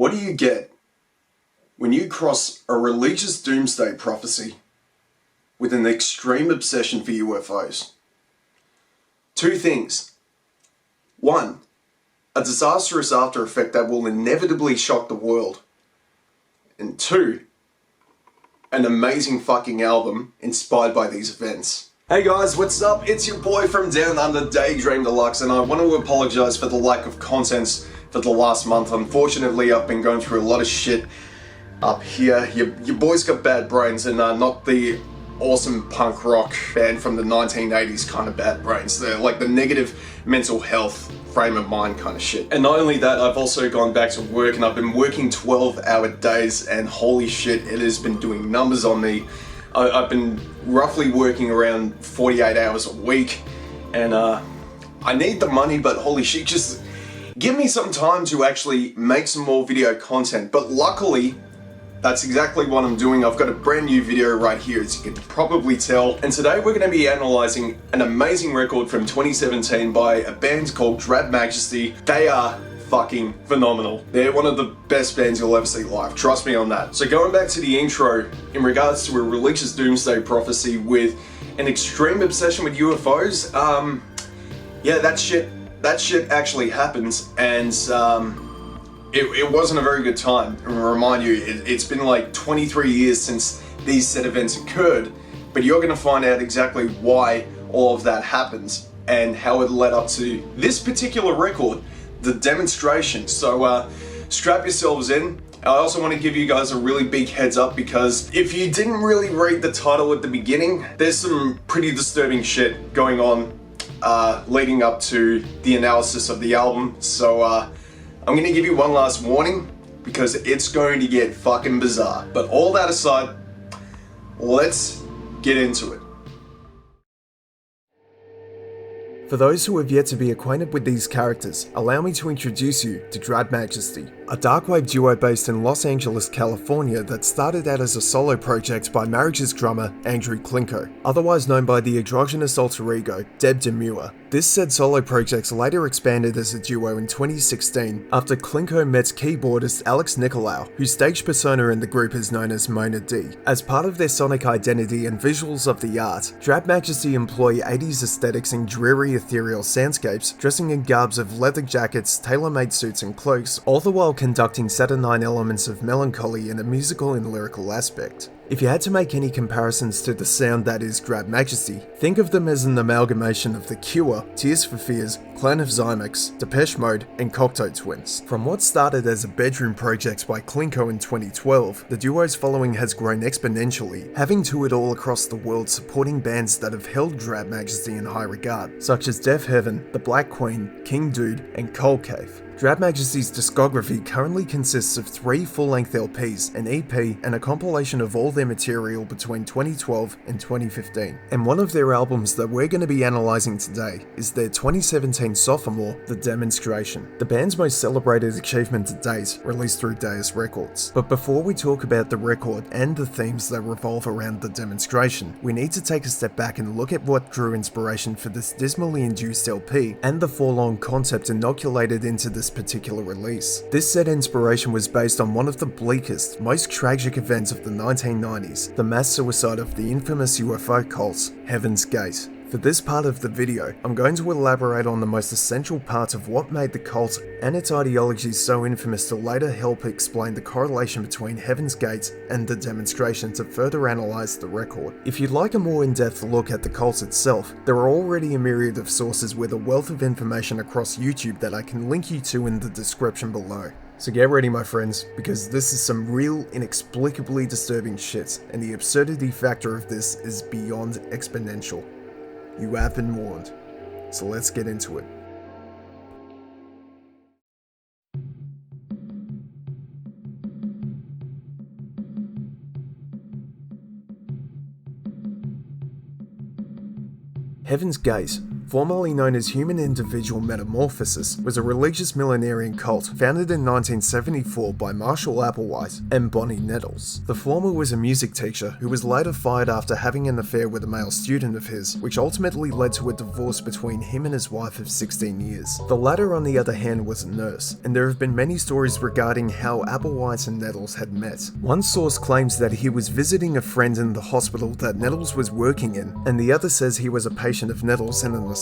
What do you get when you cross a religious doomsday prophecy with an extreme obsession for UFOs? Two things. One, a disastrous after effect that will inevitably shock the world. And two, an amazing fucking album inspired by these events. Hey guys, what's up? It's your boy from Down Under, Daydream Deluxe, and I want to apologize for the lack of content for the last month. Unfortunately, I've been going through a lot of shit up here. Your boy's got bad brains, and not the awesome punk rock band from the 1980s kind of bad brains. They're like the negative mental health frame of mind kind of shit. And not only that, I've also gone back to work, and I've been working 12-hour days, and holy shit, it has been doing numbers on me. I've been roughly working around 48 hours a week, and I need the money, but holy shit, just give me some time to actually make some more video content. But luckily, that's exactly what I'm doing. I've got a brand new video right here, as you can probably tell. And today we're going to be analysing an amazing record from 2017 by a band called Drab Majesty. They are fucking phenomenal. They're one of the best bands you'll ever see live, trust me on that. So going back to the intro, in regards to a religious doomsday prophecy with an extreme obsession with UFOs, yeah, that shit actually happens, and it wasn't a very good time. I remind you, it's been like 23 years since these said events occurred, but you're gonna find out exactly why all of that happens and how it led up to this particular record, the demonstration. So strap yourselves in. I also want to give you guys a really big heads up, because if you didn't really read the title at the beginning, there's some pretty disturbing shit going on leading up to the analysis of the album. So I'm going to give you one last warning, because it's going to get fucking bizarre. But all that aside, let's get into it. For those who have yet to be acquainted with these characters, allow me to introduce you to Drab Majesty, a darkwave duo based in Los Angeles, California that started out as a solo project by Marriage's drummer Andrew Klinko, otherwise known by the androgynous alter ego Deb Demure. This said solo project later expanded as a duo in 2016 after Klinko met keyboardist Alex Nicolau, whose stage persona in the group is known as Mona D. As part of their sonic identity and visuals of the art, Drab Majesty employ 80s aesthetics in dreary ethereal soundscapes, dressing in garbs of leather jackets, tailor-made suits and cloaks, all the while conducting saturnine elements of melancholy in a musical and lyrical aspect. If you had to make any comparisons to the sound that is Drab Majesty, think of them as an amalgamation of The Cure, Tears for Fears, Clan of Zymex, Depeche Mode, and Cocteau Twins. From what started as a bedroom project by Klinko in 2012, the duo's following has grown exponentially, having toured all across the world supporting bands that have held Drab Majesty in high regard, such as Deaf Heaven, The Black Queen, King Dude, and Cold Cave. Drab Majesty's discography currently consists of 3 full-length LPs, an EP, and a compilation of all their material between 2012 and 2015. And one of their albums that we're going to be analysing today is their 2017 sophomore, The Demonstration, the band's most celebrated achievement to date, released through Dais Records. But before we talk about the record and the themes that revolve around The Demonstration, we need to take a step back and look at what drew inspiration for this dismally induced LP and the forlorn concept inoculated into this particular release. This said inspiration was based on one of the bleakest, most tragic events of the 1990s, the mass suicide of the infamous UFO cult, Heaven's Gate. For this part of the video, I'm going to elaborate on the most essential parts of what made the cult and its ideology so infamous to later help explain the correlation between Heaven's Gate and The Demonstration to further analyse the record. If you'd like a more in-depth look at the cult itself, there are already a myriad of sources with a wealth of information across YouTube that I can link you to in the description below. So get ready, my friends, because this is some real, inexplicably disturbing shit, and the absurdity factor of this is beyond exponential. You have been warned, so let's get into it. Heaven's Gate, formerly known as Human Individual Metamorphosis, was a religious millenarian cult founded in 1974 by Marshall Applewhite and Bonnie Nettles. The former was a music teacher who was later fired after having an affair with a male student of his, which ultimately led to a divorce between him and his wife of 16 years. The latter, on the other hand, was a nurse, and there have been many stories regarding how Applewhite and Nettles had met. One source claims that he was visiting a friend in the hospital that Nettles was working in, and the other says he was a patient of Nettles in an asylum.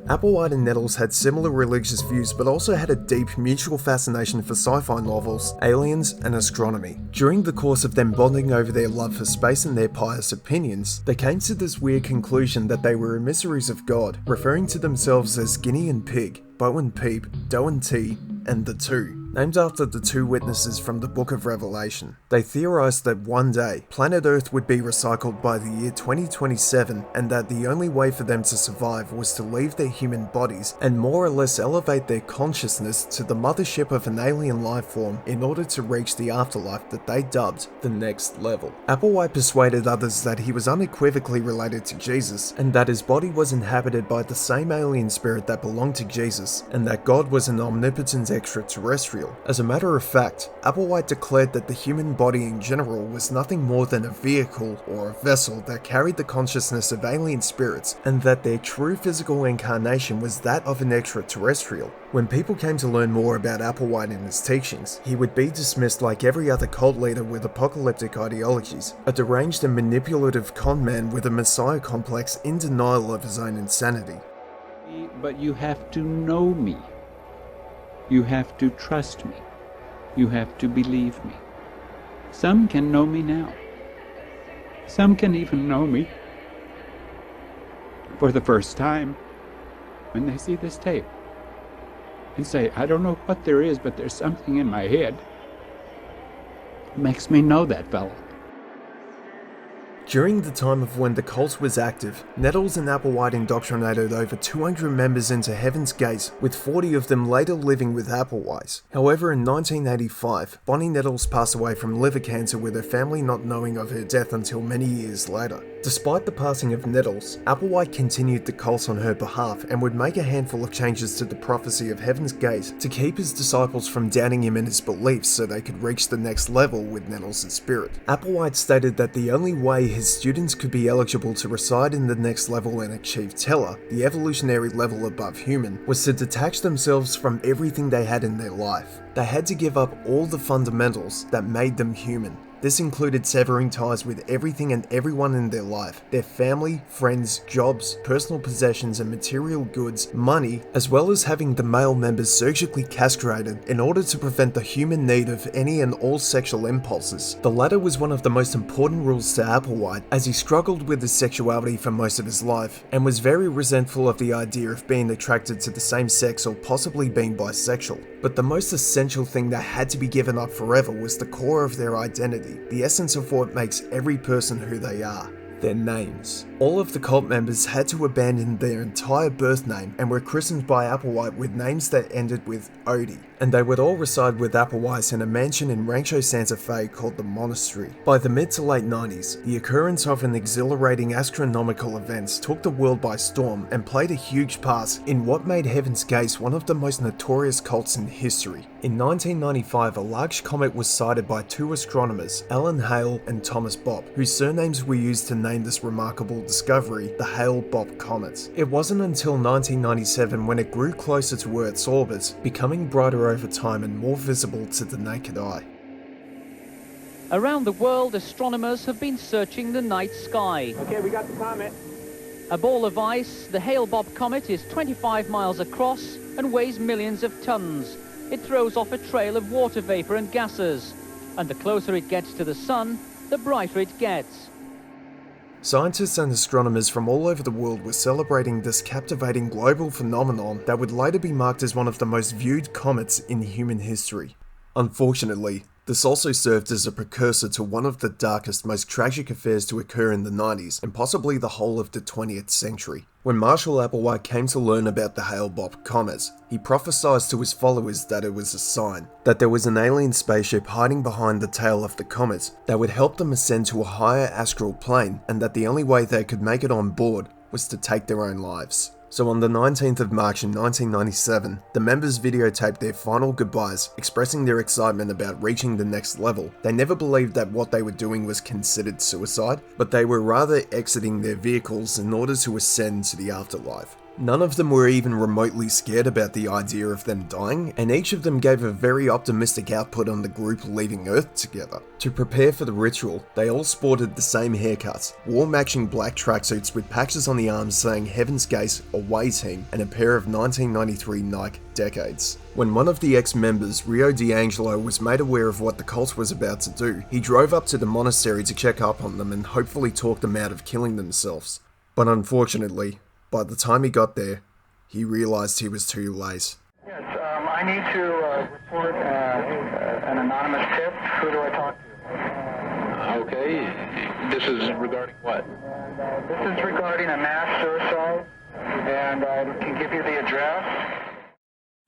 Applewhite and Nettles had similar religious views, but also had a deep mutual fascination for sci-fi novels, aliens, and astronomy. During the course of them bonding over their love for space and their pious opinions, they came to this weird conclusion that they were emissaries of God, referring to themselves as Guinea and Pig, Bo and Peep, Doe and T, and the Two, named after the two witnesses from the Book of Revelation. They theorized that one day, planet Earth would be recycled by the year 2027, and that the only way for them to survive was to leave their human bodies and more or less elevate their consciousness to the mothership of an alien life form in order to reach the afterlife that they dubbed the next level. Applewhite persuaded others that he was unequivocally related to Jesus, and that his body was inhabited by the same alien spirit that belonged to Jesus, and that God was an omnipotent extraterrestrial. As a matter of fact, Applewhite declared that the human body in general was nothing more than a vehicle or a vessel that carried the consciousness of alien spirits, and that their true physical incarnation was that of an extraterrestrial. When people came to learn more about Applewhite and his teachings, he would be dismissed like every other cult leader with apocalyptic ideologies, a deranged and manipulative con man with a messiah complex in denial of his own insanity. But you have to know me. You have to trust me. You have to believe me. Some can know me now. Some can even know me for the first time when they see this tape and say, I don't know what there is, but there's something in my head that makes me know that fellow. During the time of when the cult was active, Nettles and Applewhite indoctrinated over 200 members into Heaven's Gate, with 40 of them later living with Applewhite. However, in 1985, Bonnie Nettles passed away from liver cancer, with her family not knowing of her death until many years later. Despite the passing of Nettles, Applewhite continued the cult on her behalf and would make a handful of changes to the prophecy of Heaven's Gate to keep his disciples from doubting him in his beliefs so they could reach the next level with Nettles' spirit. Applewhite stated that the only way his students could be eligible to reside in the next level and achieve Teller, the evolutionary level above human, was to detach themselves from everything they had in their life. They had to give up all the fundamentals that made them human. This included severing ties with everything and everyone in their life, their family, friends, jobs, personal possessions and material goods, money, as well as having the male members surgically castrated in order to prevent the human need of any and all sexual impulses. The latter was one of the most important rules to Applewhite, as he struggled with his sexuality for most of his life, and was very resentful of the idea of being attracted to the same sex or possibly being bisexual. But the most essential thing that had to be given up forever was the core of their identity, the essence of what makes every person who they are. Their names. All of the cult members had to abandon their entire birth name and were christened by Applewhite with names that ended with Odie, and they would all reside with Applewhite in a mansion in Rancho Santa Fe called the Monastery. By the mid to late 90s, the occurrence of an exhilarating astronomical event took the world by storm and played a huge part in what made Heaven's Gate one of the most notorious cults in history. In 1995, a large comet was sighted by two astronomers, Alan Hale and Thomas Bopp, whose surnames were used to name this remarkable discovery, the Hale-Bopp Comet. It wasn't until 1997 when it grew closer to Earth's orbit, becoming brighter over time and more visible to the naked eye. Around the world, astronomers have been searching the night sky. Okay, we got the comet. A ball of ice, the Hale-Bopp Comet is 25 miles across and weighs millions of tons. It throws off a trail of water vapor and gases, and the closer it gets to the sun, the brighter it gets. Scientists and astronomers from all over the world were celebrating this captivating global phenomenon that would later be marked as one of the most viewed comets in human history. Unfortunately, this also served as a precursor to one of the darkest, most tragic affairs to occur in the 90s, and possibly the whole of the 20th century. When Marshall Applewhite came to learn about the Hale-Bopp Comet, he prophesied to his followers that it was a sign, that there was an alien spaceship hiding behind the tail of the comet that would help them ascend to a higher astral plane, and that the only way they could make it on board was to take their own lives. So on the 19th of March in 1997, the members videotaped their final goodbyes, expressing their excitement about reaching the next level. They never believed that what they were doing was considered suicide, but they were rather exiting their vehicles in order to ascend to the afterlife. None of them were even remotely scared about the idea of them dying, and each of them gave a very optimistic output on the group leaving Earth together. To prepare for the ritual, they all sported the same haircuts, wore matching black tracksuits with patches on the arms saying Heaven's Gate, Away Team, and a pair of 1993 Nike Decades. When one of the ex-members, Rio D'Angelo, was made aware of what the cult was about to do, he drove up to the monastery to check up on them and hopefully talk them out of killing themselves. But unfortunately, by the time he got there, he realized he was too late. Yes, I need to report an anonymous tip. Who do I talk to? Okay. This is regarding what? This is regarding a mass suicide, and I can give you the address.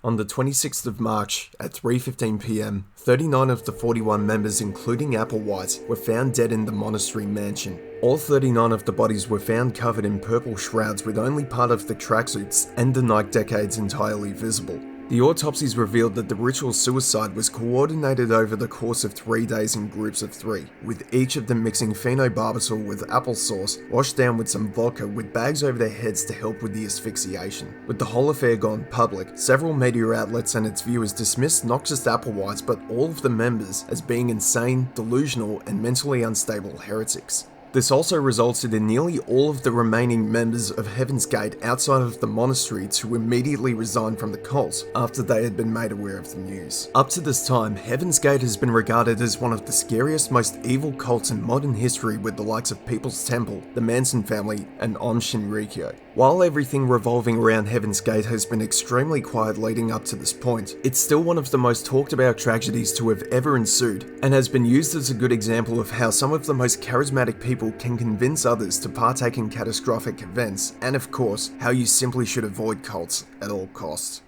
On the 26th of March, at 3:15 PM, 39 of the 41 members, including Applewhite, were found dead in the monastery mansion. All 39 of the bodies were found covered in purple shrouds with only part of the tracksuits and the Nike Decades entirely visible. The autopsies revealed that the ritual suicide was coordinated over the course of 3 days in groups of 3, with each of them mixing phenobarbital with applesauce, washed down with some vodka with bags over their heads to help with the asphyxiation. With the whole affair gone public, several media outlets and its viewers dismissed not just Applewhites but all of the members as being insane, delusional, and mentally unstable heretics. This also resulted in nearly all of the remaining members of Heaven's Gate outside of the monastery to immediately resign from the cult after they had been made aware of the news. Up to this time, Heaven's Gate has been regarded as one of the scariest, most evil cults in modern history, with the likes of People's Temple, the Manson family, and Aum Shinrikyo. While everything revolving around Heaven's Gate has been extremely quiet leading up to this point, it's still one of the most talked about tragedies to have ever ensued, and has been used as a good example of how some of the most charismatic people can convince others to partake in catastrophic events, and of course, how you simply should avoid cults at all costs.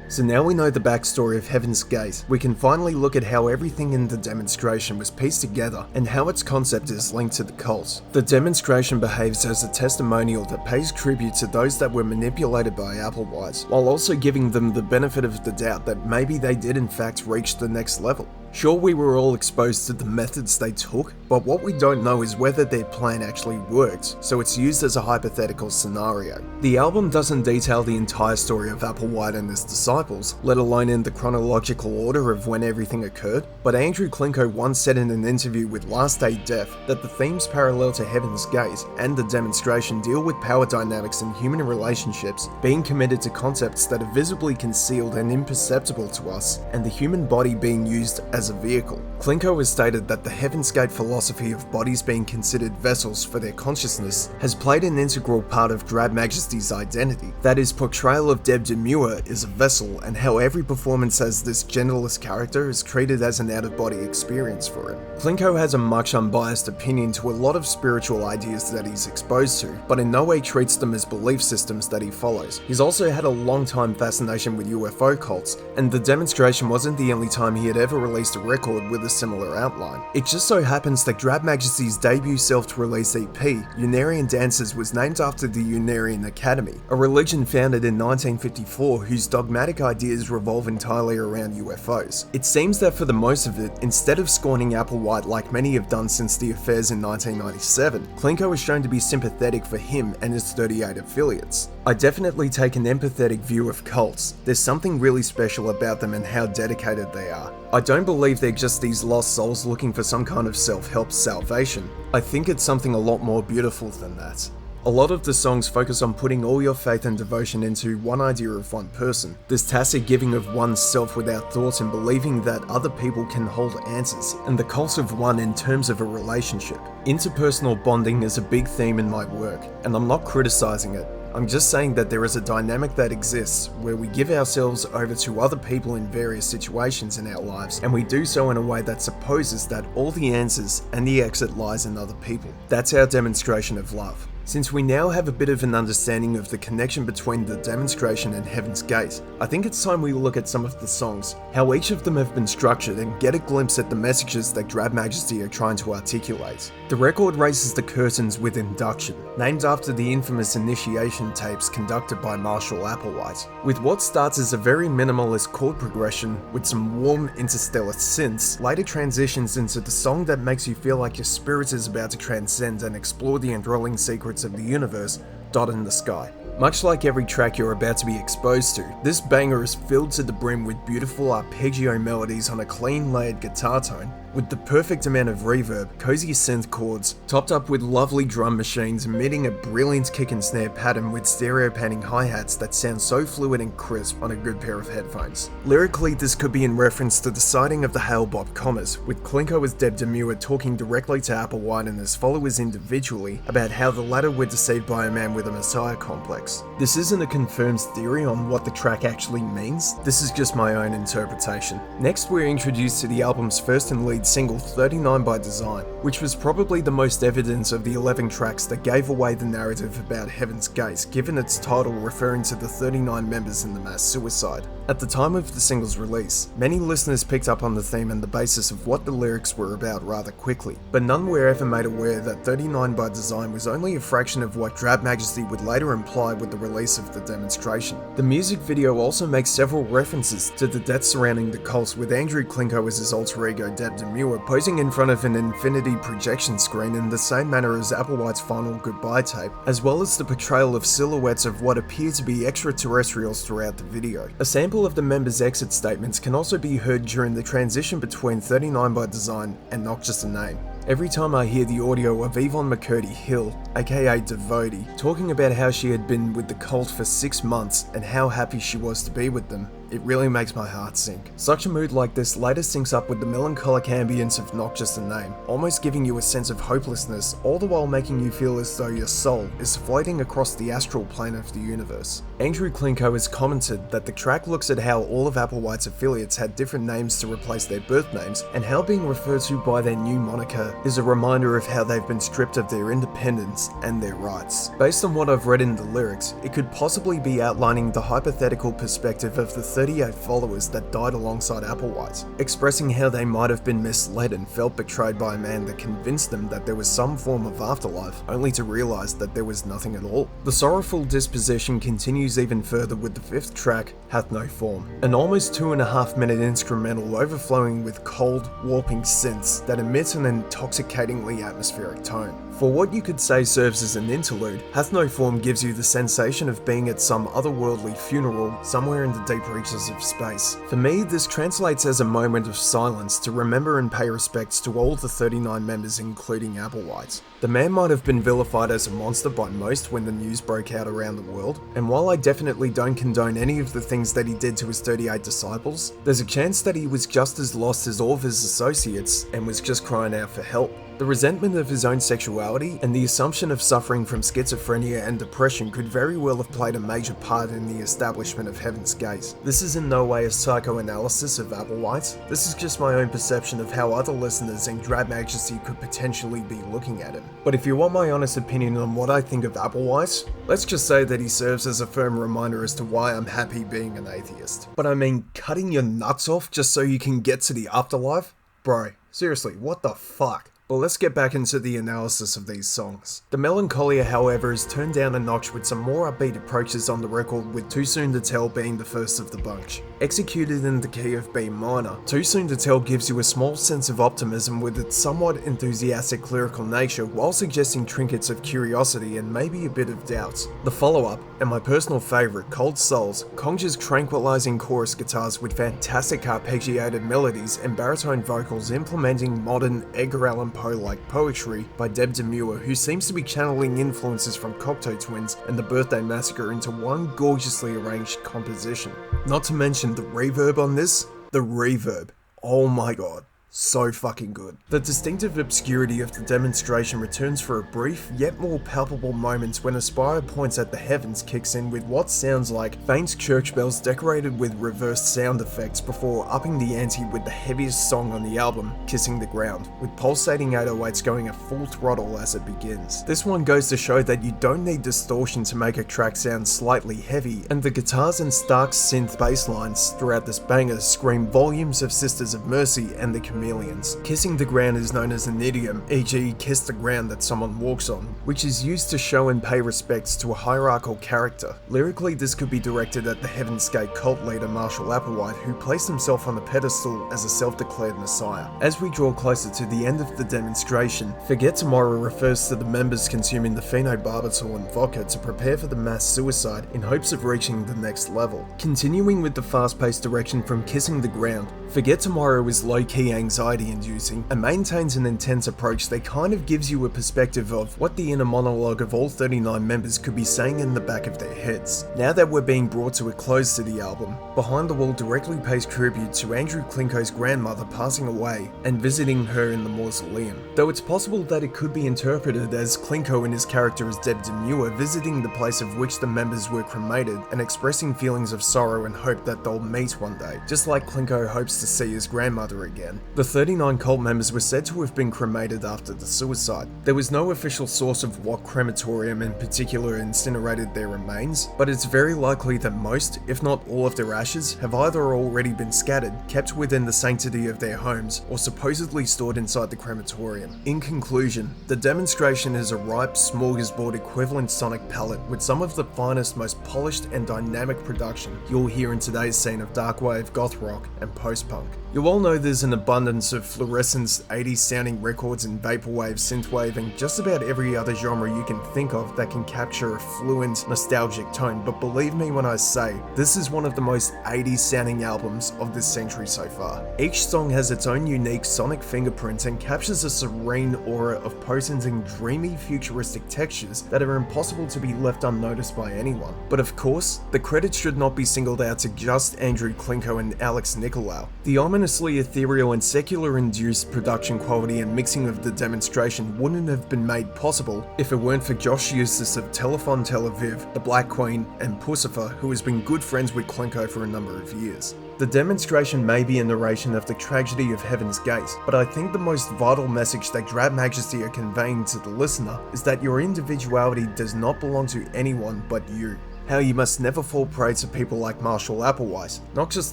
So now we know the backstory of Heaven's Gate, we can finally look at how everything in the demonstration was pieced together and how its concept is linked to the cult. The demonstration behaves as a testimonial that pays tribute to those that were manipulated by Applewhite, while also giving them the benefit of the doubt that maybe they did in fact reach the next level. Sure, we were all exposed to the methods they took, but what we don't know is whether their plan actually worked, so it's used as a hypothetical scenario. The album doesn't detail the entire story of Applewhite and his disciples, let alone in the chronological order of when everything occurred, but Andrew Klinko once said in an interview with Last Day Def that the themes parallel to Heaven's Gate and the demonstration deal with power dynamics and human relationships, being committed to concepts that are visibly concealed and imperceptible to us, and the human body being used as a vehicle. Klinko has stated that the Heaven's Gate philosophy of bodies being considered vessels for their consciousness has played an integral part of Drab Majesty's identity, that his portrayal of Deb Demure is a vessel, and how every performance as this genderless character is treated as an out-of-body experience for him. Klinko has a much unbiased opinion to a lot of spiritual ideas that he's exposed to, but in no way treats them as belief systems that he follows. He's also had a long-time fascination with UFO cults, and the demonstration wasn't the only time he had ever released a record with a similar outline. It just so happens that Drab Majesty's debut self-release EP, Unarian Dances, was named after the Unarian Academy, a religion founded in 1954 whose dogmatic ideas revolve entirely around UFOs. It seems that for the most of it, instead of scorning Applewhite like many have done since the affairs in 1997, Klinko is shown to be sympathetic for him and his 38 affiliates. I definitely take an empathetic view of cults. There's something really special about them and how dedicated they are. I don't believe they're just these lost souls looking for some kind of self-help salvation. I think it's something a lot more beautiful than that. A lot of the songs focus on putting all your faith and devotion into one idea of one person, this tacit giving of oneself without thought and believing that other people can hold answers, and the cult of one in terms of a relationship. Interpersonal bonding is a big theme in my work, and I'm not criticizing it. I'm just saying that there is a dynamic that exists where we give ourselves over to other people in various situations in our lives, and we do so in a way that supposes that all the answers and the exit lies in other people. That's our demonstration of love. Since we now have a bit of an understanding of the connection between the demonstration and Heaven's Gate, I think it's time we look at some of the songs, how each of them have been structured, and get a glimpse at the messages that Drab Majesty are trying to articulate. The record raises the curtains with Induction, named after the infamous initiation tapes conducted by Marshall Applewhite, with what starts as a very minimalist chord progression with some warm interstellar synths, later transitions into the song that makes you feel like your spirit is about to transcend and explore the enthralling secrets of the universe, Dot in the Sky. Much like every track you're about to be exposed to, this banger is filled to the brim with beautiful arpeggio melodies on a clean layered guitar tone, with the perfect amount of reverb, cozy synth chords, topped up with lovely drum machines emitting a brilliant kick and snare pattern with stereo panning hi-hats that sound so fluid and crisp on a good pair of headphones. Lyrically, this could be in reference to the sighting of the Hale-Bopp commas, with Klinko as Deb Demure talking directly to Applewhite and his followers individually about how the latter were deceived by a man with a messiah complex. This isn't a confirmed theory on what the track actually means, this is just my own interpretation. Next, we're introduced to the album's first and lead single 39 by Design, which was probably the most evidence of the 11 tracks that gave away the narrative about Heaven's Gate, given its title referring to the 39 members in the mass suicide. At the time of the single's release, many listeners picked up on the theme and the basis of what the lyrics were about rather quickly, but none were ever made aware that 39 by Design was only a fraction of what Drab Majesty would later imply with the release of the demonstration. The music video also makes several references to the death surrounding the cult, with Andrew Klinko as his alter ego Deb Demure posing in front of an infinity projection screen in the same manner as Applewhite's final goodbye tape, as well as the portrayal of silhouettes of what appear to be extraterrestrials throughout the video. A sample of the members' exit statements can also be heard during the transition between 39 by Design and Not Just a Name. Every time I hear the audio of Yvonne McCurdy Hill, aka Devotee, talking about how she had been with the cult for 6 months and how happy she was to be with them, it really makes my heart sink. Such a mood like this later syncs up with the melancholic ambience of Not Just a Name, almost giving you a sense of hopelessness, all the while making you feel as though your soul is floating across the astral plane of the universe. Andrew Klinko has commented that the track looks at how all of Applewhite's affiliates had different names to replace their birth names, and how being referred to by their new moniker is a reminder of how they've been stripped of their independence and their rights. Based on what I've read in the lyrics, it could possibly be outlining the hypothetical perspective of the 38 followers that died alongside Applewhite, expressing how they might have been misled and felt betrayed by a man that convinced them that there was some form of afterlife, only to realise that there was nothing at all. The sorrowful disposition continues even further with the 5th track, Hath No Form, an almost 2.5-minute instrumental overflowing with cold, warping synths that emit an intoxicatingly atmospheric tone. For what you could say serves as an interlude, Hath No Form gives you the sensation of being at some otherworldly funeral somewhere in the deep reaches of space. For me, this translates as a moment of silence to remember and pay respects to all the 39 members, including Applewhite. The man might have been vilified as a monster by most when the news broke out around the world, and while I definitely don't condone any of the things that he did to his 38 disciples, there's a chance that he was just as lost as all of his associates and was just crying out for help. The resentment of his own sexuality and the assumption of suffering from schizophrenia and depression could very well have played a major part in the establishment of Heaven's Gate. This is in no way a psychoanalysis of Applewhite, this is just my own perception of how other listeners in Drab Majesty could potentially be looking at him. But if you want my honest opinion on what I think of Applewhite, let's just say that he serves as a firm reminder as to why I'm happy being an atheist. But I mean, cutting your nuts off just so you can get to the afterlife? Bro, seriously, what the fuck? But let's get back into the analysis of these songs. The melancholia, however, is turned down a notch with some more upbeat approaches on the record, with Too Soon to Tell being the first of the bunch. Executed in the key of B minor, Too Soon to Tell gives you a small sense of optimism with its somewhat enthusiastic lyrical nature, while suggesting trinkets of curiosity and maybe a bit of doubt. The follow-up, and my personal favourite, Cold Souls, conjures tranquilizing chorus guitars with fantastic arpeggiated melodies and baritone vocals implementing modern Edgar Allan Poe-like poetry by Deb Demure, who seems to be channeling influences from Cocteau Twins and the Birthday Massacre into one gorgeously arranged composition. Not to mention the reverb on this, the reverb. Oh my god. So fucking good. The distinctive obscurity of the demonstration returns for a brief yet more palpable moment when a spire points at the heavens kicks in with what sounds like faint church bells decorated with reversed sound effects before upping the ante with the heaviest song on the album, Kissing the Ground, with pulsating 808s going at full throttle as it begins. This one goes to show that you don't need distortion to make a track sound slightly heavy, and the guitars and stark synth bass lines throughout this banger scream volumes of Sisters of Mercy and the Chameleons. Kissing the Ground is known as an idiom, e.g. kiss the ground that someone walks on, which is used to show and pay respects to a hierarchical character. Lyrically, this could be directed at the Heaven's Gate cult leader Marshall Applewhite, who placed himself on a pedestal as a self-declared messiah. As we draw closer to the end of the demonstration, Forget Tomorrow refers to the members consuming the phenobarbital and vodka to prepare for the mass suicide in hopes of reaching the next level. Continuing with the fast-paced direction from Kissing the Ground, Forget Tomorrow is low-key anxiety-inducing and maintains an intense approach that kind of gives you a perspective of what the inner monologue of all 39 members could be saying in the back of their heads. Now that we're being brought to a close to the album, Behind the Wall directly pays tribute to Andrew Klinko's grandmother passing away and visiting her in the mausoleum, though it's possible that it could be interpreted as Klinko and his character as Deb Demure visiting the place of which the members were cremated and expressing feelings of sorrow and hope that they'll meet one day, just like Klinko hopes to see his grandmother again. The 39 cult members were said to have been cremated after the suicide. There was no official source of what crematorium in particular incinerated their remains, but it's very likely that most, if not all of their ashes, have either already been scattered, kept within the sanctity of their homes, or supposedly stored inside the crematorium. In conclusion, the demonstration is a ripe smorgasbord equivalent sonic palette with some of the finest, most polished and dynamic production you'll hear in today's scene of darkwave, goth rock, and post-punk. You all know there's an abundance of fluorescence 80s sounding records in vaporwave, synthwave, and just about every other genre you can think of that can capture a fluent, nostalgic tone, but believe me when I say, this is one of the most 80s sounding albums of this century so far. Each song has its own unique sonic fingerprint and captures a serene aura of potent and dreamy futuristic textures that are impossible to be left unnoticed by anyone. But of course, the credit should not be singled out to just Andrew Klinko and Alex Nicolau. The ominously ethereal and secular-induced production quality and mixing of the demonstration wouldn't have been made possible if it weren't for Josh Eustace of Telefon Tel Aviv, The Black Queen, and Pussifer, who has been good friends with Klinko for a number of years. The demonstration may be a narration of the tragedy of Heaven's Gate, but I think the most vital message that Drab Majesty are conveying to the listener is that your individuality does not belong to anyone but you. How you must never fall prey to people like Marshall Applewhite, not just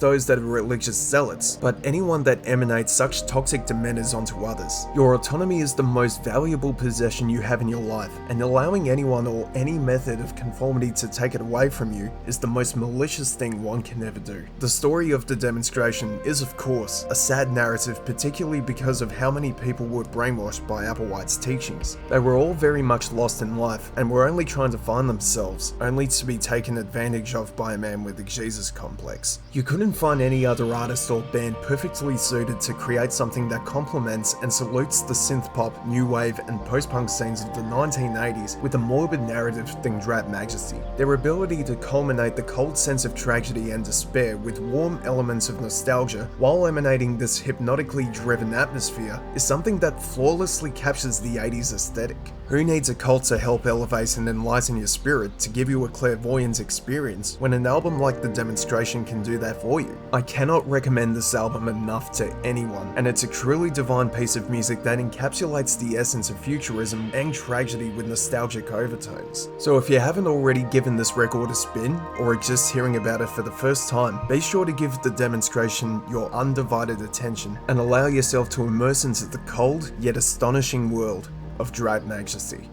those that are religious zealots, but anyone that emanates such toxic demeanors onto others. Your autonomy is the most valuable possession you have in your life, and allowing anyone or any method of conformity to take it away from you is the most malicious thing one can ever do. The story of the demonstration is, of course, a sad narrative, particularly because of how many people were brainwashed by Applewhite's teachings. They were all very much lost in life, and were only trying to find themselves, only to be taken advantage of by a man with a Jesus complex. You couldn't find any other artist or band perfectly suited to create something that complements and salutes the synth pop, new wave, and post-punk scenes of the 1980s with a morbid narrative than Drab Majesty. Their ability to culminate the cold sense of tragedy and despair with warm elements of nostalgia while emanating this hypnotically driven atmosphere is something that flawlessly captures the 80s aesthetic. Who needs a cult to help elevate and enlighten your spirit to give you a clairvoyant experience when an album like The Demonstration can do that for you? I cannot recommend this album enough to anyone, and it's a truly divine piece of music that encapsulates the essence of futurism and tragedy with nostalgic overtones. So if you haven't already given this record a spin, or are just hearing about it for the first time, be sure to give The Demonstration your undivided attention and allow yourself to immerse into the cold yet astonishing world of Drab Majesty.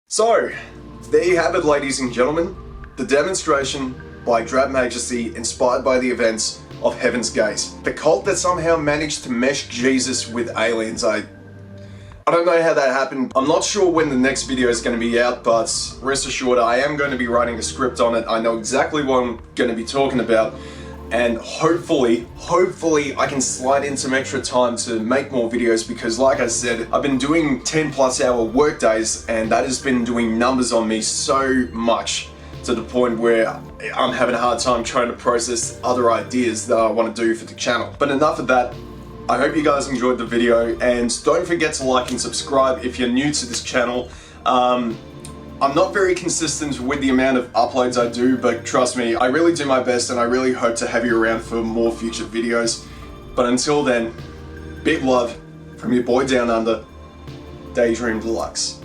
So, there you have it, ladies and gentlemen. The Demonstration by Drab Majesty, inspired by the events of Heaven's Gate. The cult that somehow managed to mesh Jesus with aliens. I don't know how that happened. I'm not sure when the next video is going to be out, but rest assured I am going to be writing a script on it. I know exactly what I'm going to be talking about. And hopefully I can slide in some extra time to make more videos, because like I said, I've been doing 10+ hour work days and that has been doing numbers on me so much to the point where I'm having a hard time trying to process other ideas that I want to do for the channel. But enough of that. I hope you guys enjoyed the video, and don't forget to like and subscribe if you're new to this channel. I'm not very consistent with the amount of uploads I do, but trust me, I really do my best, and I really hope to have you around for more future videos. But until then, big love from your boy down under, Daydream Deluxe.